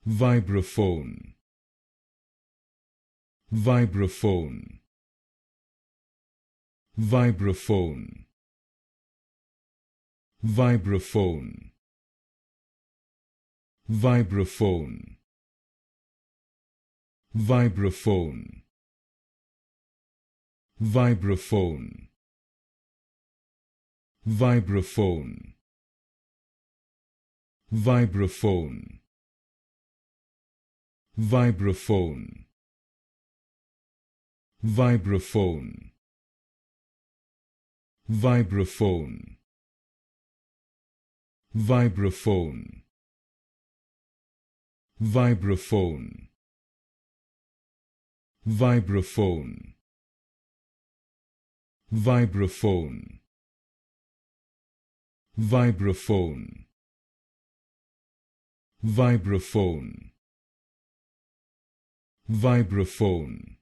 Vibraphone. Vibraphone. Vibraphone. Vibraphone. Vibraphone. Vibraphone. Vibraphone. Vibraphone. Vibraphone. Vibraphone. Vibraphone. Vibraphone. Vibraphone. Vibraphone. Vibraphone. Vibraphone. Vibraphone. Vibraphone. Vibraphone.